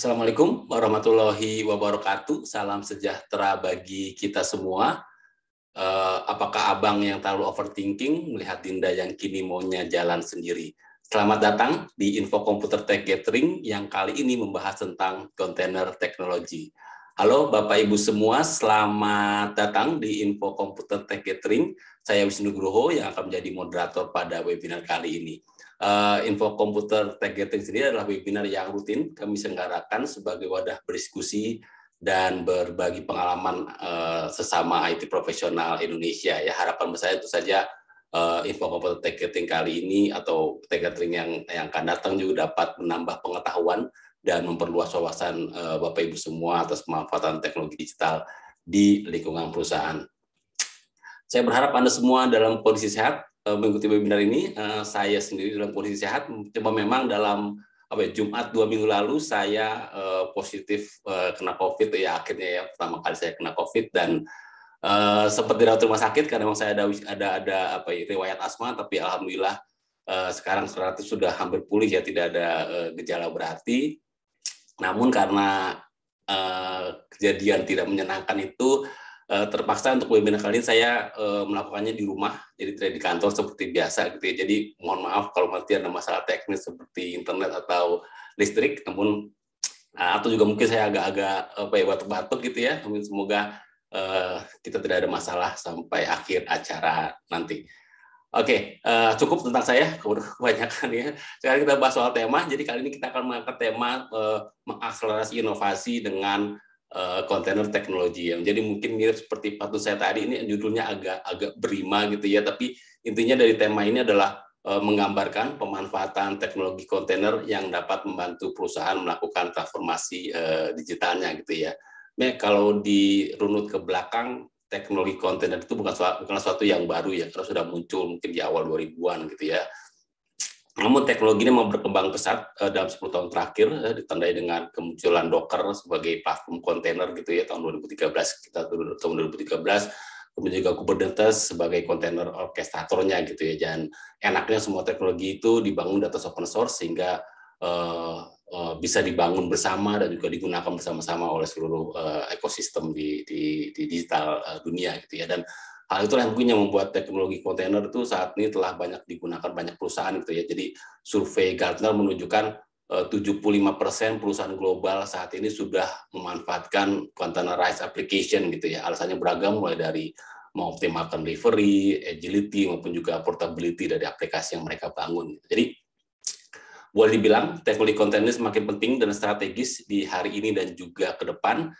Assalamualaikum warahmatullahi wabarakatuh. Salam sejahtera bagi kita semua. Apakah abang yang terlalu overthinking melihat Dinda yang kini maunya jalan sendiri? Selamat datang di Info Komputer Tech Gathering yang kali ini membahas tentang kontainer teknologi. Halo Bapak Ibu semua, selamat datang di Info Komputer Tech Gathering. Saya Wisnu Nugroho yang akan menjadi moderator pada webinar kali ini. Info Komputer Tech Gathering sendiri adalah webinar yang rutin kami selenggarakan sebagai wadah berdiskusi dan berbagi pengalaman sesama IT profesional Indonesia. Ya, harapan saya itu saja Info Komputer Tech Gathering kali ini atau Tech Gathering yang akan datang juga dapat menambah pengetahuan dan memperluas wawasan Bapak Ibu semua atas pemanfaatan teknologi digital di lingkungan perusahaan. Saya berharap Anda semua dalam kondisi sehat mengikuti webinar ini. Saya sendiri dalam kondisi sehat, cuma memang dalam Jumat 2 minggu lalu saya positif kena COVID ya, akhirnya ya pertama kali saya kena COVID dan sempat dirawat rumah sakit karena memang saya ada riwayat asma, tapi alhamdulillah sekarang relatif sudah hampir pulih ya, tidak ada gejala berarti. Namun karena kejadian tidak menyenangkan itu, terpaksa untuk webinar kali ini saya melakukannya di rumah, jadi tidak di kantor seperti biasa gitu ya. Jadi mohon maaf kalau nanti ada masalah teknis seperti internet atau listrik, namun atau juga mungkin saya agak-agak batuk-batuk gitu ya. Namun semoga kita tidak ada masalah sampai akhir acara nanti. Oke, cukup tentang saya, kebanyakan ya. Sekarang kita bahas soal tema. Jadi kali ini kita akan mengangkat tema mengakselerasi inovasi dengan kontainer teknologi. Jadi mungkin mirip seperti patung saya tadi, ini judulnya agak berima gitu ya. Tapi intinya dari tema ini adalah menggambarkan pemanfaatan teknologi kontainer yang dapat membantu perusahaan melakukan transformasi digitalnya gitu ya. Nah, kalau dirunut ke belakang, teknologi kontainer itu bukan sesuatu yang baru ya, karena sudah muncul mungkin di awal 2000-an gitu ya. Namun teknologi ini mau berkembang pesat dalam 10 tahun terakhir, ditandai dengan kemunculan Docker sebagai platform kontainer gitu ya, tahun 2013, tahun 2013, kemudian juga Kubernetes sebagai kontainer orkestratornya gitu ya. Dan enaknya semua teknologi itu dibangun di atas open source sehingga bisa dibangun bersama dan juga digunakan bersama-sama oleh seluruh ekosistem di digital dunia gitu ya. Dan hal itulah yang mungkin yang membuat teknologi kontainer itu saat ini telah banyak digunakan banyak perusahaan gitu ya. Jadi survei Gartner menunjukkan 75% perusahaan global saat ini sudah memanfaatkan containerized application gitu ya. Alasannya beragam, mulai dari mengoptimalkan delivery, agility maupun juga portability dari aplikasi yang mereka bangun. Jadi boleh dibilang teknologi kontainer semakin penting dan strategis di hari ini dan juga ke depan.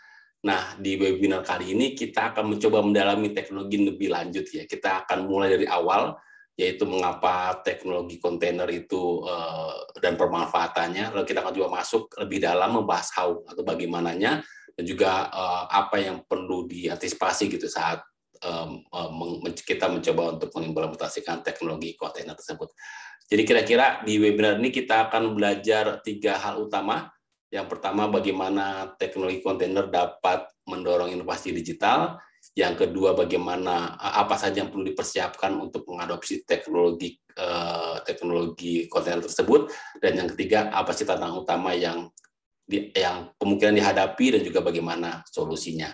Nah, di webinar kali ini kita akan mencoba mendalami teknologi lebih lanjut ya. Kita akan mulai dari awal, yaitu mengapa teknologi kontainer itu dan pemanfaatannya. Lalu kita akan juga masuk lebih dalam membahas how atau bagaimananya, dan juga apa yang perlu diantisipasi gitu saat kita mencoba untuk mengimplementasikan teknologi kontainer tersebut. Jadi kira-kira di webinar ini kita akan belajar 3 hal utama. Yang pertama, bagaimana teknologi kontainer dapat mendorong inovasi digital. Yang kedua, bagaimana apa saja yang perlu dipersiapkan untuk mengadopsi teknologi kontainer tersebut. Dan yang ketiga, apa sih tantangan utama yang kemungkinan dihadapi dan juga bagaimana solusinya.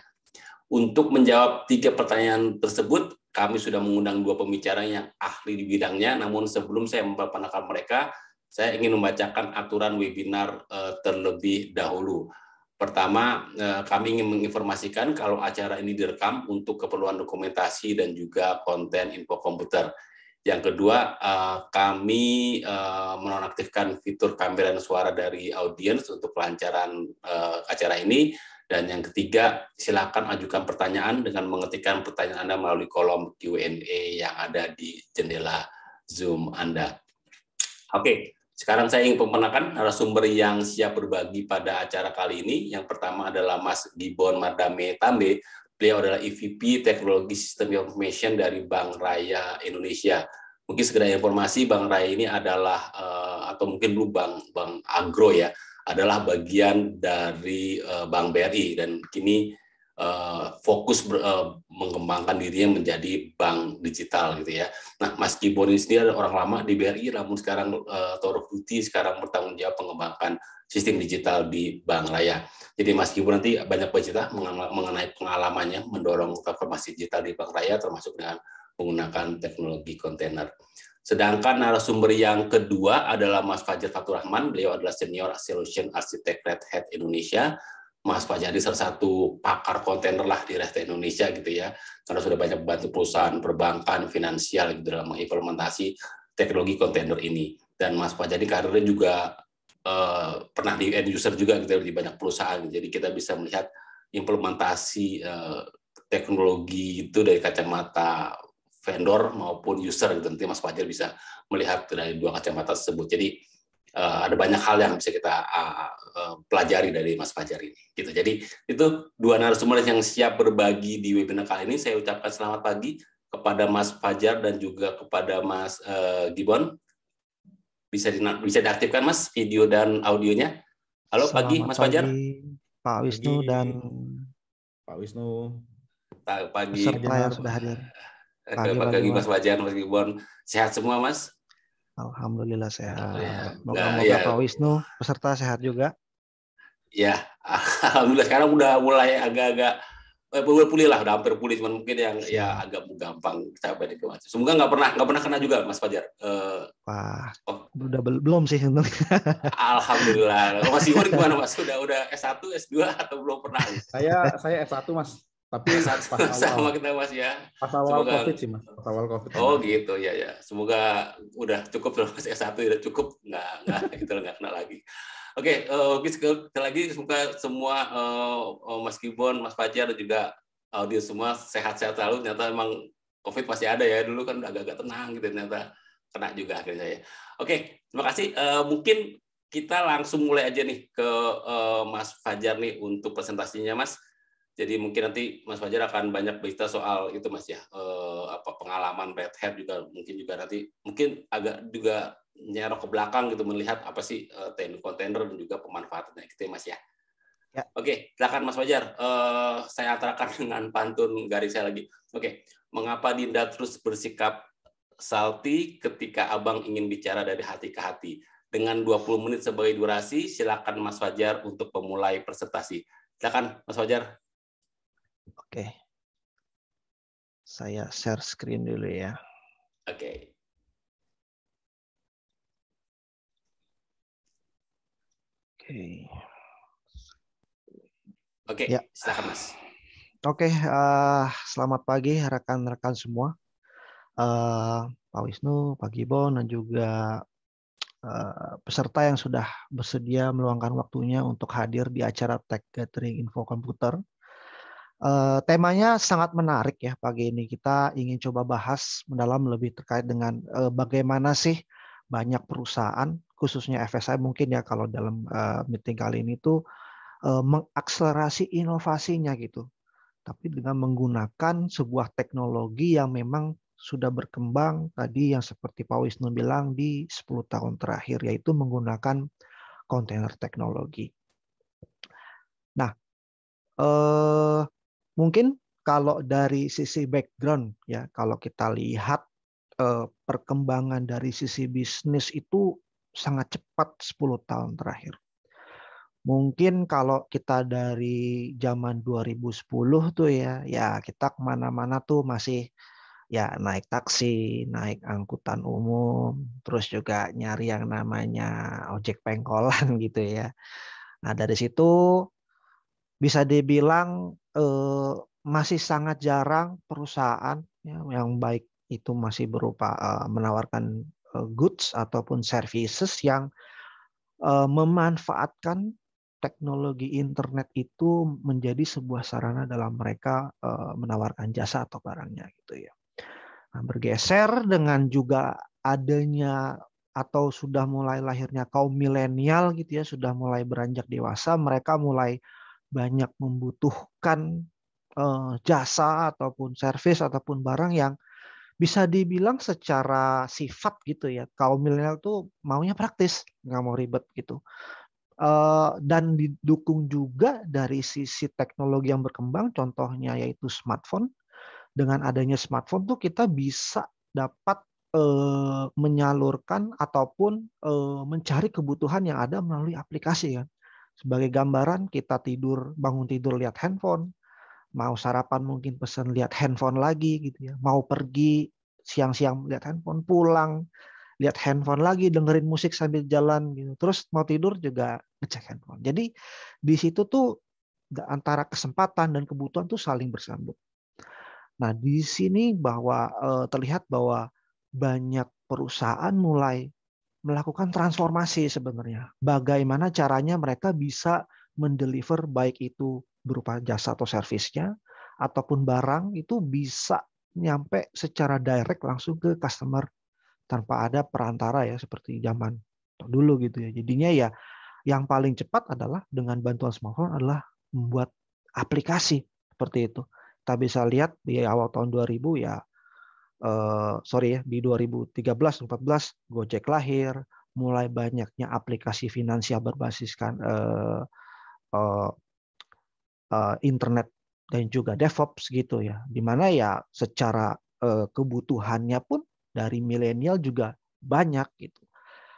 Untuk menjawab 3 pertanyaan tersebut, kami sudah mengundang 2 pembicara yang ahli di bidangnya. Namun sebelum saya memperkenalkan mereka, saya ingin membacakan aturan webinar terlebih dahulu. Pertama, kami ingin menginformasikan kalau acara ini direkam untuk keperluan dokumentasi dan juga konten info komputer. Yang kedua, kami menonaktifkan fitur kamera dan suara dari audiens untuk kelancaran acara ini. Dan yang ketiga, silakan ajukan pertanyaan dengan mengetikkan pertanyaan Anda melalui kolom Q&A yang ada di jendela Zoom Anda. Oke, sekarang saya ingin memperkenalkan narasumber yang siap berbagi pada acara kali ini. Yang pertama adalah Mas Gibbon Mardame Tambe. Beliau adalah EVP Teknologi Sistem Information dari Bank Raya Indonesia. Mungkin sekedar informasi, Bank Raya ini adalah, atau mungkin dulu Bank Agro ya, adalah bagian dari Bank BRI dan kini fokus mengembangkan dirinya menjadi bank digital gitu ya. Nah, Mas Gibbon ini sendiri adalah orang lama di BRI, namun sekarang Toro Putih sekarang bertanggung jawab pengembangan sistem digital di Bank Raya. Jadi Mas Ibu nanti banyak bercerita mengenai pengalamannya mendorong transformasi digital di Bank Raya, termasuk dengan menggunakan teknologi kontainer. Sedangkan narasumber yang kedua adalah Mas Fajar Fatur Rahman. Beliau adalah Senior Solution Architect Red Hat Indonesia. Mas Fajar ini salah satu pakar kontainer lah di Red Hat Indonesia gitu ya, karena sudah banyak membantu perusahaan perbankan, finansial gitu dalam mengimplementasi teknologi kontainer ini. Dan Mas Fajar ini karirnya juga pernah di end user juga gitu di banyak perusahaan. Jadi kita bisa melihat implementasi teknologi itu dari kacamata vendor maupun user gitu. Nanti Mas Fajar bisa melihat dari dua kacamata tersebut. Jadi ada banyak hal yang bisa kita pelajari dari Mas Fajar ini. Gitu. Jadi itu dua narasumber yang siap berbagi di webinar kali ini. Saya ucapkan selamat pagi kepada Mas Fajar dan juga kepada Mas Gibbon. Bisa diaktifkan Mas video dan audionya. Halo pagi Mas Fajar. Pak Wisnu pagi. dan Pak Wisnu. Pagi peserta yang sudah hadir. Pagi Mas Fajar, Mas Gibbon. Sehat semua Mas? Alhamdulillah sehat. Moga Moga Pak Wisnu peserta sehat juga. Ya, alhamdulillah sekarang udah mulai agak-agak pulih lah, udah hampir pulih, cuman mungkin yang ya agak gampang capai di kematian. Semoga nggak pernah kena juga Mas Fajar. Wah, udah belum sih untuk. Alhamdulillah. Mas Iwan gimana Mas? Udah S1, S2 atau belum pernah? Saya S1 Mas. Tapi sama kita Mas ya. Pas awal COVID sih Mas. Pas awal COVID. Oh gitu ya. Semoga udah cukup loh Mas S1 udah cukup, nggak gitu nggak kena lagi. Oke, sekali lagi semoga semua Mas Gibbon, Mas Fajar dan juga audio semua sehat-sehat selalu. Ternyata memang COVID masih ada ya, dulu kan agak-agak tenang gitu, ternyata kena juga akhirnya saya. Oke, terima kasih. Mungkin kita langsung mulai aja nih ke Mas Fajar nih untuk presentasinya Mas. Jadi mungkin nanti Mas Fajar akan banyak berita soal itu Mas ya, pengalaman Red Hat juga mungkin juga nanti mungkin agak juga nyerok ke belakang gitu melihat apa sih teknik kontainer dan juga pemanfaatannya gitu ya Mas ya. Ya. Oke, silakan Mas Fajar. Saya antarakan dengan pantun garis saya lagi. Oke, mengapa Dinda terus bersikap salty ketika Abang ingin bicara dari hati ke hati? Dengan 20 menit sebagai durasi, silakan Mas Fajar untuk memulai presentasi. Silakan Mas Fajar. Oke. Saya share screen dulu ya. Oke. Oke, ya. Silakan Mas. Oke, selamat pagi rekan-rekan semua. Pak Wisnu, Pak Gibbon, dan juga peserta yang sudah bersedia meluangkan waktunya untuk hadir di acara Tech Gathering Info Komputer. Temanya sangat menarik ya pagi ini. Kita ingin coba bahas mendalam lebih terkait dengan bagaimana sih banyak perusahaan, khususnya FSI mungkin ya kalau dalam meeting kali ini tuh mengakselerasi inovasinya gitu. Tapi dengan menggunakan sebuah teknologi yang memang sudah berkembang tadi yang seperti Pak Wisnu bilang di 10 tahun terakhir, yaitu menggunakan kontainer teknologi. Nah, mungkin kalau dari sisi background ya, kalau kita lihat perkembangan dari sisi bisnis itu sangat cepat 10 tahun terakhir. Mungkin kalau kita dari zaman 2010 tuh ya kita kemana-mana tuh masih ya naik taksi, naik angkutan umum, terus juga nyari yang namanya ojek pengkolan gitu ya. Nah dari situ bisa dibilang masih sangat jarang perusahaan ya, yang baik itu masih berupa menawarkan goods ataupun services yang memanfaatkan teknologi internet itu menjadi sebuah sarana dalam mereka menawarkan jasa atau barangnya gitu ya. Nah, bergeser dengan juga adanya atau sudah mulai lahirnya kaum milenial gitu ya, sudah mulai beranjak dewasa, mereka mulai banyak membutuhkan jasa ataupun servis ataupun barang yang bisa dibilang secara sifat gitu ya, kaum milenial tuh maunya praktis, nggak mau ribet gitu. Dan didukung juga dari sisi teknologi yang berkembang, contohnya yaitu smartphone. Dengan adanya smartphone tuh kita bisa dapat menyalurkan ataupun mencari kebutuhan yang ada melalui aplikasi kan. Sebagai gambaran, kita bangun tidur lihat handphone, mau sarapan mungkin pesan lihat handphone lagi gitu ya, mau pergi siang-siang lihat handphone, pulang lihat handphone lagi, dengerin musik sambil jalan gitu, terus mau tidur juga ngecek handphone. Jadi di situ tuh antara kesempatan dan kebutuhan tuh saling bersambut. Nah, di sini terlihat bahwa banyak perusahaan mulai melakukan transformasi sebenarnya. Bagaimana caranya mereka bisa mendeliver baik itu berupa jasa atau servisnya ataupun barang itu bisa nyampe secara direct langsung ke customer tanpa ada perantara ya seperti zaman dulu gitu ya. Jadinya ya yang paling cepat adalah dengan bantuan smartphone adalah membuat aplikasi seperti itu. Kita bisa lihat di awal tahun 2000 ya, di 2013-14 Gojek lahir, mulai banyaknya aplikasi finansial berbasiskan internet dan juga DevOps gitu ya, di mana ya secara kebutuhannya pun dari milenial juga banyak gitu.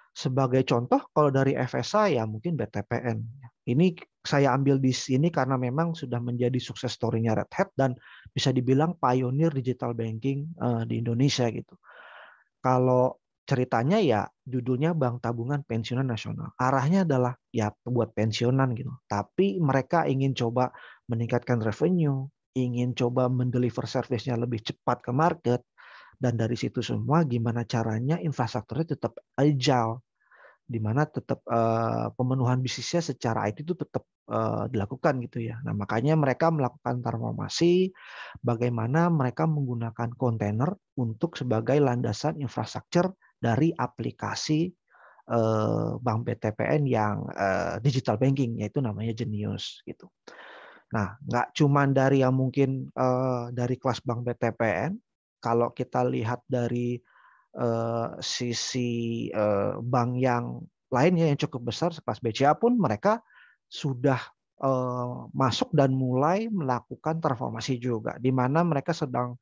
Sebagai contoh, kalau dari FSA ya mungkin BTPN. Ini saya ambil di sini karena memang sudah menjadi sukses story-nya Red Hat dan bisa dibilang pionir digital banking di Indonesia gitu. Kalau ceritanya ya judulnya Bank Tabungan Pensiunan Nasional. Arahnya adalah ya buat pensiunan gitu. Tapi mereka ingin coba meningkatkan revenue, ingin coba mendeliver service-nya lebih cepat ke market, dan dari situ semua gimana caranya infrastrukturnya tetap agile, di mana tetap pemenuhan bisnisnya secara IT itu tetap dilakukan gitu ya. Nah, makanya mereka melakukan transformasi bagaimana mereka menggunakan kontainer untuk sebagai landasan infrastruktur dari aplikasi Bank BTPN yang digital banking, yaitu namanya Genius gitu. Nah, nggak cuma dari yang mungkin dari kelas Bank BTPN, kalau kita lihat dari sisi bank yang lainnya yang cukup besar, sekelas BCA pun mereka sudah masuk dan mulai melakukan transformasi juga, di mana mereka sedang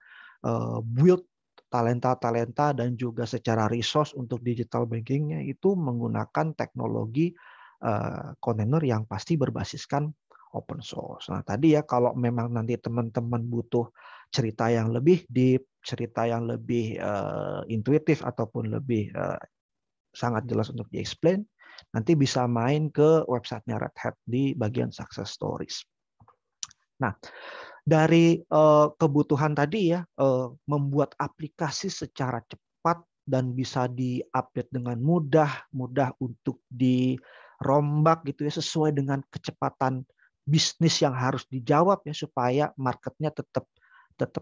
build talenta-talenta dan juga secara resource untuk digital bankingnya itu menggunakan teknologi kontainer yang pasti berbasiskan open source. Nah, tadi ya kalau memang nanti teman-teman butuh cerita yang lebih deep, cerita yang lebih intuitif ataupun lebih sangat jelas untuk di-explain, nanti bisa main ke websitenya Red Hat di bagian success stories. Nah, dari kebutuhan tadi ya, membuat aplikasi secara cepat dan bisa di-update dengan mudah untuk dirombak gitu ya, sesuai dengan kecepatan bisnis yang harus dijawab ya, supaya marketnya tetap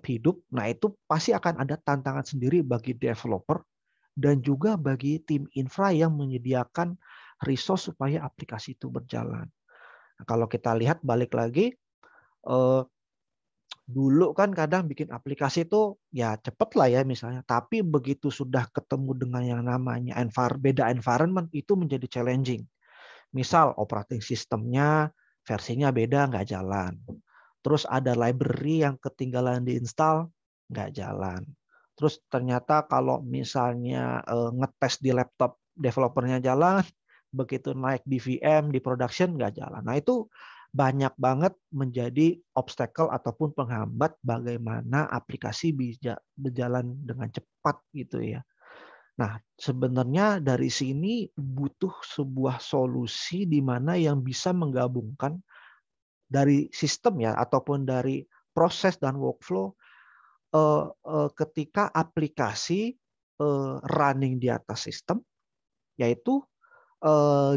hidup. Nah, itu pasti akan ada tantangan sendiri bagi developer dan juga bagi tim infra yang menyediakan resource supaya aplikasi itu berjalan. Nah, kalau kita lihat balik lagi, dulu kan kadang bikin aplikasi itu ya cepet lah ya misalnya, tapi begitu sudah ketemu dengan yang namanya beda environment itu menjadi challenging. Misal operating sistemnya versinya beda, nggak jalan. Terus ada library yang ketinggalan diinstal, nggak jalan. Terus ternyata kalau misalnya ngetes di laptop developernya jalan, begitu naik di VM, di production nggak jalan. Nah, itu banyak banget menjadi obstacle ataupun penghambat bagaimana aplikasi bisa berjalan dengan cepat gitu ya. Nah, sebenarnya dari sini butuh sebuah solusi di mana yang bisa menggabungkan dari sistem ya ataupun dari proses dan workflow ketika aplikasi running di atas sistem, yaitu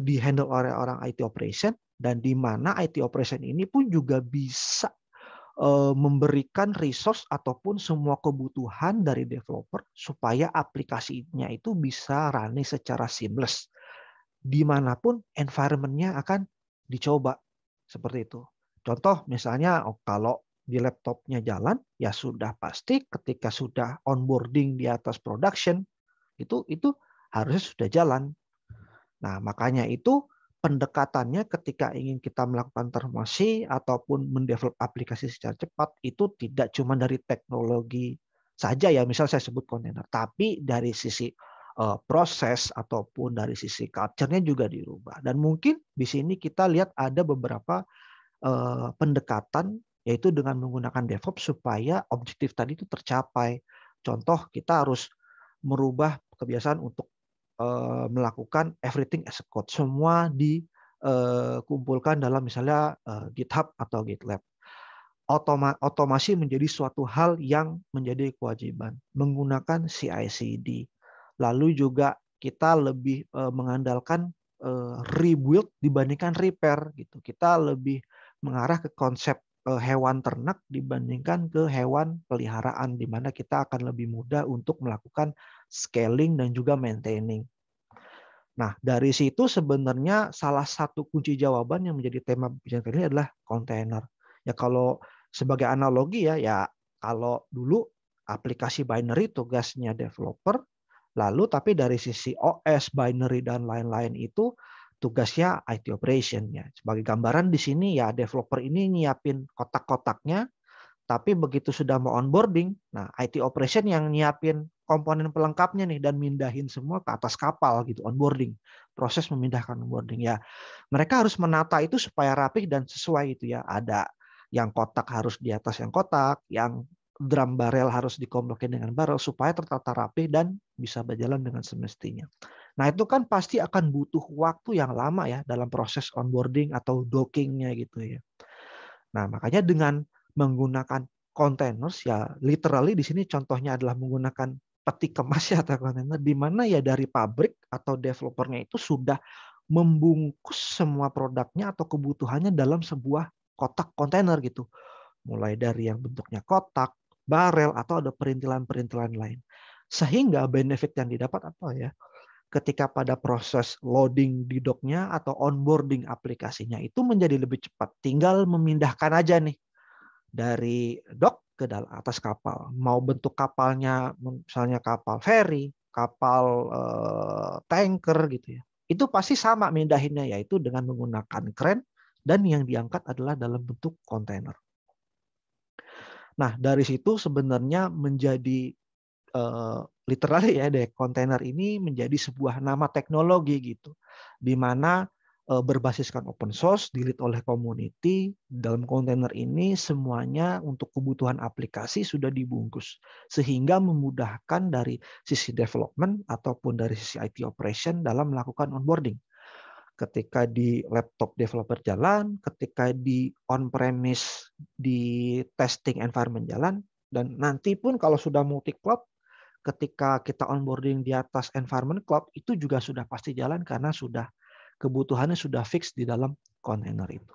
di-handle oleh orang IT operation, dan di mana IT operation ini pun juga bisa memberikan resource ataupun semua kebutuhan dari developer supaya aplikasinya itu bisa running secara seamless dimanapun environment-nya akan dicoba seperti itu. Contoh misalnya kalau di laptopnya jalan, ya sudah pasti ketika sudah onboarding di atas production itu harusnya sudah jalan. Nah, makanya itu pendekatannya ketika ingin kita melakukan transformasi ataupun mendevelop aplikasi secara cepat itu tidak cuma dari teknologi saja ya, misal saya sebut kontainer, tapi dari sisi proses ataupun dari sisi culture-nya juga dirubah. Dan mungkin di sini kita lihat ada beberapa pendekatan, yaitu dengan menggunakan DevOps supaya objektif tadi itu tercapai. Contoh, kita harus merubah kebiasaan untuk melakukan everything as a code. Semua dikumpulkan dalam misalnya GitHub atau GitLab. Otomasi menjadi suatu hal yang menjadi kewajiban. Menggunakan CI/CD. Lalu juga kita lebih mengandalkan rebuild dibandingkan repair gitu. Kita lebih mengarah ke konsep hewan ternak dibandingkan ke hewan peliharaan, di mana kita akan lebih mudah untuk melakukan scaling dan juga maintaining. Nah, dari situ sebenarnya salah satu kunci jawaban yang menjadi tema pembicaraan kali ini adalah kontainer. Ya kalau sebagai analogi ya kalau dulu aplikasi binary tugasnya developer, lalu tapi dari sisi OS, binary dan lain-lain itu tugasnya IT operation ya. Sebagai gambaran di sini ya developer ini nyiapin kotak-kotaknya, tapi begitu sudah mau onboarding, nah IT operation yang nyiapin komponen pelengkapnya nih dan mindahin semua ke atas kapal gitu, onboarding. Proses memindahkan onboarding ya. Mereka harus menata itu supaya rapih dan sesuai itu ya. Ada yang kotak harus di atas yang kotak, yang drum barrel harus dikomplokin dengan barrel supaya tertata rapi dan bisa berjalan dengan semestinya. Nah itu kan pasti akan butuh waktu yang lama ya dalam proses onboarding atau dockingnya gitu ya. Nah makanya dengan menggunakan containers ya literally di sini contohnya adalah menggunakan peti kemas ya atau kontainer di mana ya dari pabrik atau developernya itu sudah membungkus semua produknya atau kebutuhannya dalam sebuah kotak kontainer gitu. Mulai dari yang bentuknya kotak, barel, atau ada perintilan-perintilan lain. Sehingga benefit yang didapat apa ya? Ketika pada proses loading di docknya atau onboarding aplikasinya itu menjadi lebih cepat. Tinggal memindahkan aja nih dari dock ke dalam atas kapal. Mau bentuk kapalnya misalnya kapal ferry, kapal tanker gitu ya. Itu pasti sama mindahinnya yaitu dengan menggunakan crane dan yang diangkat adalah dalam bentuk kontainer. Nah, dari situ sebenarnya menjadi literally ya deh kontainer ini menjadi sebuah nama teknologi gitu, di mana berbasiskan open source, di-lead oleh community. Dalam kontainer ini semuanya untuk kebutuhan aplikasi sudah dibungkus sehingga memudahkan dari sisi development ataupun dari sisi IT operation dalam melakukan onboarding. Ketika di laptop developer jalan, ketika di on-premise di testing environment jalan, dan nanti pun kalau sudah multi-cloud, ketika kita onboarding di atas environment cloud, itu juga sudah pasti jalan karena sudah kebutuhannya sudah fix di dalam kontainer itu.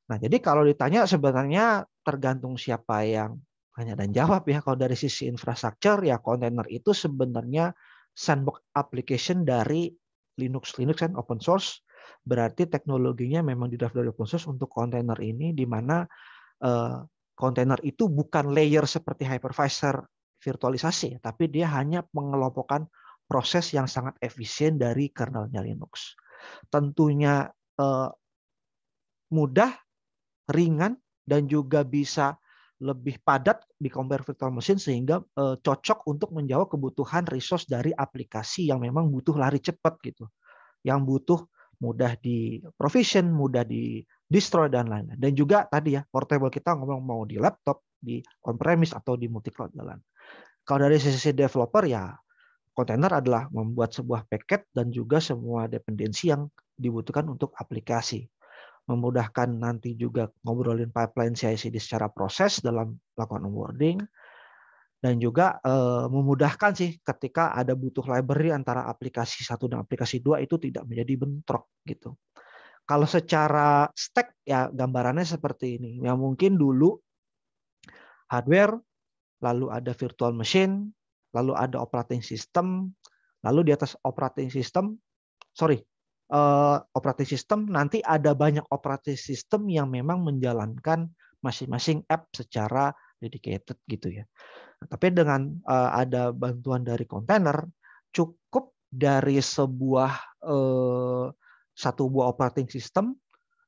Nah, jadi kalau ditanya sebenarnya tergantung siapa yang tanya dan jawab ya. Kalau dari sisi infrastruktur, ya kontainer itu sebenarnya sandbox application dari Linux kan open source, berarti teknologinya memang di-develop dari open source untuk kontainer ini, di mana kontainer itu bukan layer seperti hypervisor virtualisasi, tapi dia hanya pengelompokan proses yang sangat efisien dari kernelnya Linux. Tentunya mudah, ringan, dan juga bisa lebih padat di compare virtual machine sehingga cocok untuk menjawab kebutuhan resource dari aplikasi yang memang butuh lari cepat gitu, yang butuh mudah di provision, mudah di destroy dan lain-lain. Dan juga tadi ya portable kita ngomong mau di laptop, di on-premise atau di multi cloud jalan. Kalau dari sisi developer ya kontainer adalah membuat sebuah paket dan juga semua dependensi yang dibutuhkan untuk aplikasi. Memudahkan nanti juga ngobrolin pipeline CI/CD secara proses dalam melakukan onboarding, dan juga memudahkan sih ketika ada butuh library antara aplikasi 1 dan aplikasi 2 itu tidak menjadi bentrok gitu. Kalau secara stack ya gambarannya seperti ini. Ya mungkin dulu hardware, lalu ada virtual machine, lalu ada operating system, lalu di atas operating system nanti ada banyak operating system yang memang menjalankan masing-masing app secara dedicated gitu ya. Tapi dengan ada bantuan dari kontainer, cukup dari satu buah operating system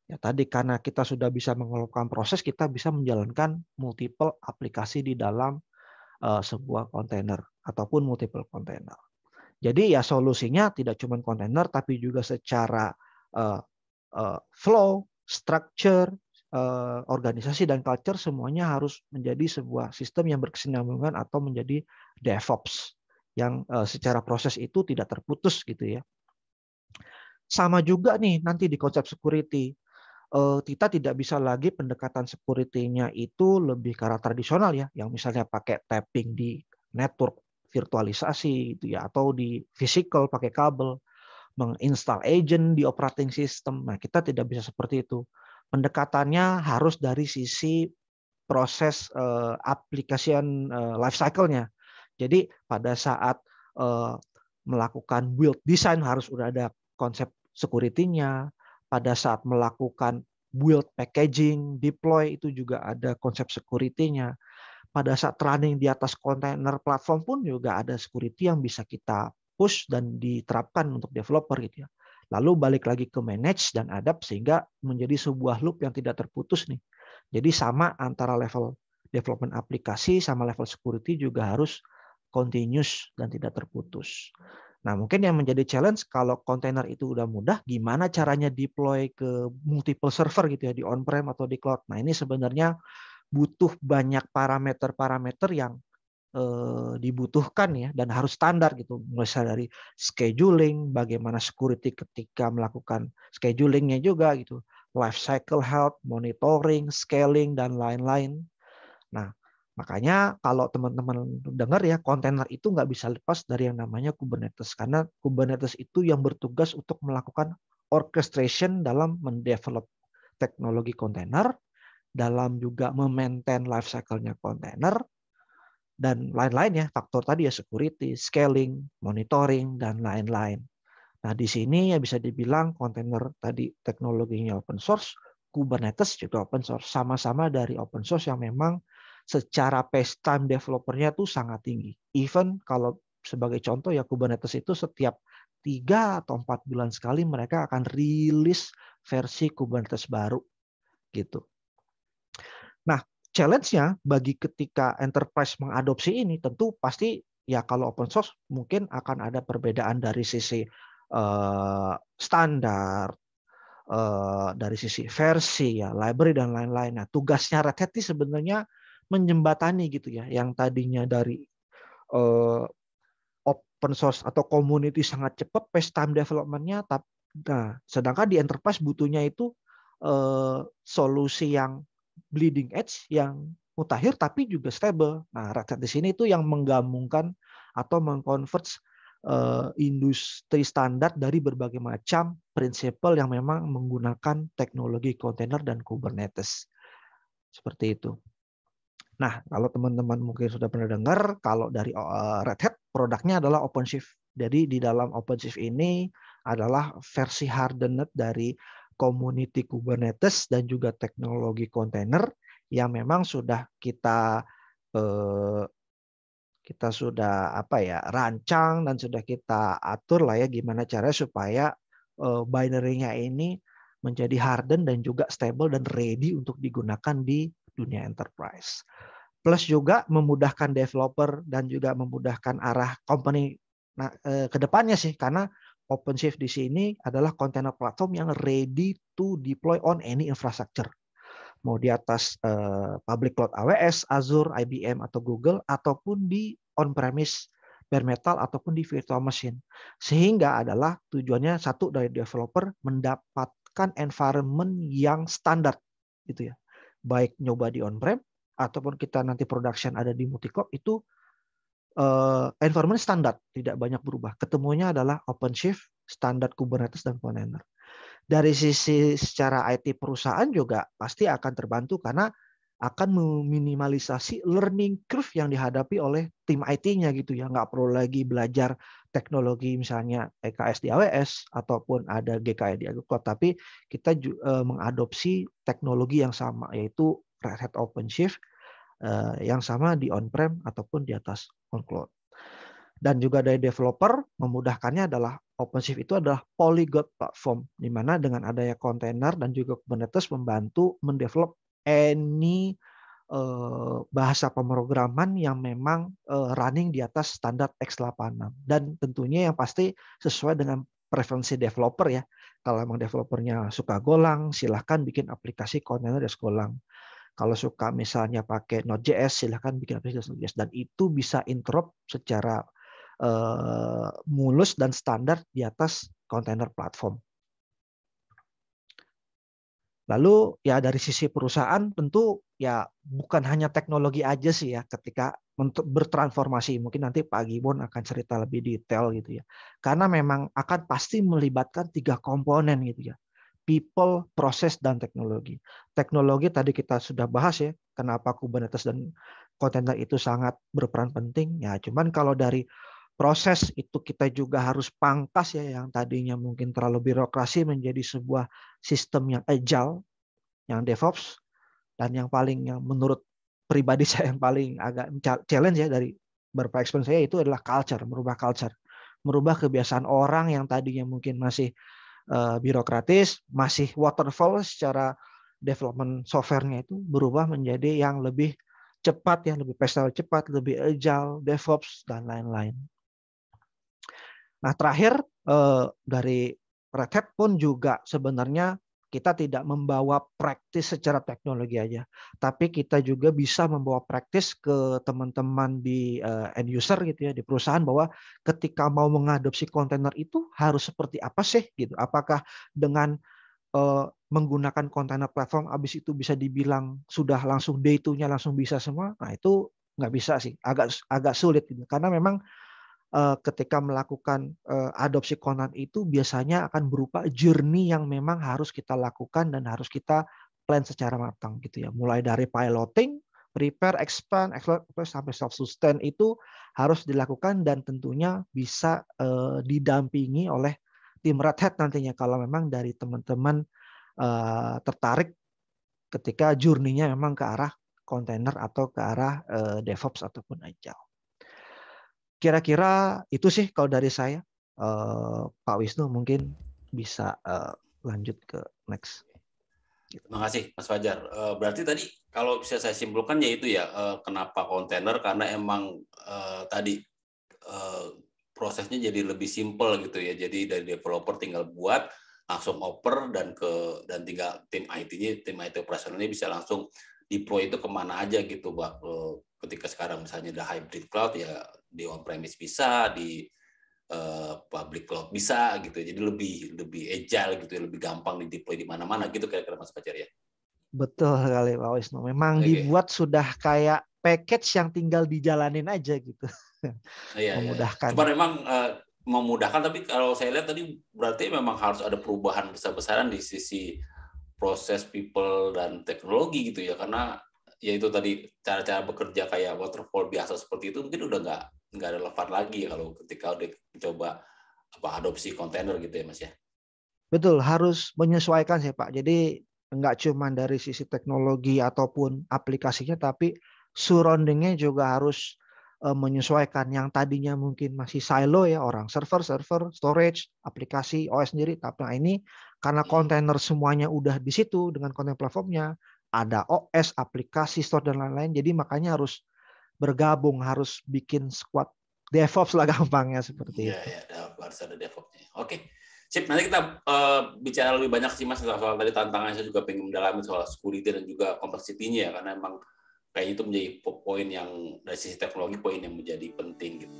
ya tadi karena kita sudah bisa mengelola proses, kita bisa menjalankan multiple aplikasi di dalam sebuah kontainer ataupun multiple kontainer. Jadi ya solusinya tidak cuma kontainer tapi juga secara flow, structure, organisasi dan culture semuanya harus menjadi sebuah sistem yang berkesinambungan atau menjadi DevOps yang secara proses itu tidak terputus gitu ya. Sama juga nih nanti di konsep security. Kita tidak bisa lagi pendekatan security-nya itu lebih ke arah tradisional ya, yang misalnya pakai tapping di network virtualisasi gitu ya, atau di physical pakai kabel, menginstal agent di operating system. Nah, kita tidak bisa seperti itu. Pendekatannya harus dari sisi proses application life cycle-nya. Jadi pada saat melakukan build design harus udah ada konsep security-nya. Pada saat melakukan build packaging, deploy itu juga ada konsep security-nya. Pada saat running di atas kontainer platform pun juga ada security yang bisa kita push dan diterapkan untuk developer gitu ya. Lalu balik lagi ke manage dan adapt sehingga menjadi sebuah loop yang tidak terputus nih. Jadi sama antara level development aplikasi sama level security juga harus continuous dan tidak terputus. Nah, mungkin yang menjadi challenge kalau kontainer itu udah mudah, gimana caranya deploy ke multiple server gitu ya, di on-prem atau di cloud. Nah, ini sebenarnya butuh banyak parameter-parameter yang dibutuhkan ya dan harus standar gitu. Mulai dari scheduling, bagaimana security ketika melakukan schedulingnya juga gitu, life cycle health, monitoring, scaling dan lain-lain. Nah, makanya kalau teman-teman dengar ya, kontainer itu nggak bisa lepas dari yang namanya Kubernetes. Karena Kubernetes itu yang bertugas untuk melakukan orchestration dalam mendevelop teknologi kontainer, dalam juga memaintain life cycle-nya kontainer, dan lain-lain ya, faktor tadi ya security, scaling, monitoring, dan lain-lain. Nah, di sini ya bisa dibilang kontainer tadi teknologinya open source, Kubernetes juga open source. Sama-sama dari open source yang memang secara pace time developernya tuh sangat tinggi. Even kalau sebagai contoh ya Kubernetes itu setiap 3 atau 4 bulan sekali mereka akan rilis versi Kubernetes baru gitu. Nah, challenge-nya bagi ketika enterprise mengadopsi ini tentu pasti ya kalau open source mungkin akan ada perbedaan dari sisi standar, dari sisi versi ya, library dan lain-lain. Nah, tugasnya Red Hat ini sebenarnya menjembatani gitu ya, yang tadinya dari open source atau community sangat cepat pace time development-nya, nah, sedangkan di enterprise butuhnya itu solusi yang bleeding edge, yang mutakhir tapi juga stable. Nah, Red Hat di sini itu yang menggabungkan atau mengconverge industri standar dari berbagai macam prinsipal yang memang menggunakan teknologi kontainer dan Kubernetes. Seperti itu. Nah, kalau teman-teman mungkin sudah pernah dengar, kalau dari Red Hat produknya adalah OpenShift. Jadi di dalam OpenShift ini adalah versi hardened dari community Kubernetes dan juga teknologi kontainer yang memang sudah kita sudah rancang dan sudah kita atur lah ya gimana caranya supaya binary-nya ini menjadi harden dan juga stable dan ready untuk digunakan di dunia enterprise. Plus juga memudahkan developer dan juga memudahkan arah company ke depannya sih, karena OpenShift di sini adalah container platform yang ready to deploy on any infrastructure. Mau di atas public cloud AWS, Azure, IBM atau Google, ataupun di on-premise bare metal ataupun di virtual machine. Sehingga adalah tujuannya satu dari developer mendapatkan environment yang standar gitu ya. Baik nyoba di on-prem ataupun kita nanti production ada di multi-cloud itu environment standar, tidak banyak berubah. Ketemunya adalah OpenShift, standar Kubernetes dan container. Dari sisi secara IT perusahaan juga pasti akan terbantu karena akan meminimalisasi learning curve yang dihadapi oleh tim IT-nya gitu ya. Nggak perlu lagi belajar teknologi misalnya EKS di AWS ataupun ada GKE di Azure Cloud, tapi kita mengadopsi teknologi yang sama yaitu Red Hat OpenShift yang sama di on-prem ataupun di atas on-cloud. Dan juga dari developer memudahkannya adalah OpenShift itu adalah polyglot platform, di mana dengan adanya kontainer dan juga Kubernetes membantu mendevelop any bahasa pemrograman yang memang running di atas standar x86 dan tentunya yang pasti sesuai dengan preferensi developer ya. Kalau memang developernya suka Golang, silahkan bikin aplikasi kontainer as Golang. Kalau suka misalnya pakai Node.js, silahkan bikin aplikasi Node.js. Dan itu bisa interop secara mulus dan standar di atas kontainer platform. Lalu ya dari sisi perusahaan tentu ya bukan hanya teknologi aja sih ya ketika untuk bertransformasi. Mungkin nanti Pak Gibon akan cerita lebih detail gitu ya. Karena memang akan pasti melibatkan 3 komponen gitu ya. People, proses, dan teknologi. Teknologi tadi kita sudah bahas ya, kenapa Kubernetes dan kontainer itu sangat berperan penting. Ya, cuman kalau dari proses itu kita juga harus pangkas ya, yang tadinya mungkin terlalu birokrasi menjadi sebuah sistem yang agile, yang DevOps, dan yang menurut pribadi saya yang paling agak challenge ya dari beberapa experience saya itu adalah merubah kebiasaan orang yang tadinya mungkin masih birokratis, masih waterfall secara development software-nya itu berubah menjadi yang lebih cepat ya, lebih personal cepat, lebih agile, DevOps dan lain-lain. Nah, terakhir dari Red Hat pun juga sebenarnya kita tidak membawa praktis secara teknologi aja, tapi kita juga bisa membawa praktis ke teman-teman di end user gitu ya, di perusahaan bahwa ketika mau mengadopsi kontainer itu harus seperti apa sih gitu. Apakah dengan menggunakan kontainer platform habis itu bisa dibilang sudah langsung day to-nya langsung bisa semua? Nah, itu nggak bisa sih, agak sulit gitu. Karena memang ketika melakukan adopsi konten itu biasanya akan berupa journey yang memang harus kita lakukan dan harus kita plan secara matang gitu ya. Mulai dari piloting, prepare, expand sampai self-sustain itu harus dilakukan dan tentunya bisa didampingi oleh tim Red Hat nantinya kalau memang dari teman-teman tertarik ketika journey-nya memang ke arah kontainer atau ke arah DevOps ataupun Agile. Kira-kira itu sih kalau dari saya. Pak Wisnu mungkin bisa lanjut ke next. Terima kasih Mas Fajar. Berarti tadi kalau bisa saya simpulkan yaitu ya kenapa kontainer karena emang tadi prosesnya jadi lebih simpel gitu ya. Jadi dari developer tinggal buat langsung oper dan tinggal tim IT-nya, tim IT operasionalnya bisa langsung deploy itu kemana aja gitu, Pak. Ketika sekarang misalnya ada hybrid cloud ya di on-premise bisa, di public cloud bisa gitu. Jadi lebih agile gitu ya, lebih gampang di deploy di mana-mana gitu kira-kira Mas Fajar ya. Betul sekali Pak Wisnu. Memang dibuat sudah kayak package yang tinggal dijalanin aja gitu. Iya, memudahkan. Cuma memang memudahkan, tapi kalau saya lihat tadi berarti memang harus ada perubahan besar-besaran di sisi proses people dan teknologi gitu ya, karena ya itu tadi cara-cara bekerja kayak waterfall biasa seperti itu mungkin udah nggak relevan lagi kalau ketika udah coba adopsi kontainer gitu ya Mas ya. Betul, harus menyesuaikan sih Pak. Jadi nggak cuma dari sisi teknologi ataupun aplikasinya, tapi surroundingnya juga harus menyesuaikan. Yang tadinya mungkin masih silo ya, orang server, storage, aplikasi, OS sendiri. Tapi ini karena kontainer semuanya udah di situ dengan konten platformnya, ada OS, aplikasi, store dan lain-lain. Jadi makanya harus bergabung, harus bikin squad DevOps lah gampangnya seperti itu. Iya, harus ada DevOps-nya. Oke. Sip, nanti kita bicara lebih banyak sih Mas soal tadi tantangannya. Saya juga pengen mendalami soal security dan juga complexity-nya ya, karena emang kayaknya itu menjadi poin yang dari sisi teknologi poin yang menjadi penting gitu.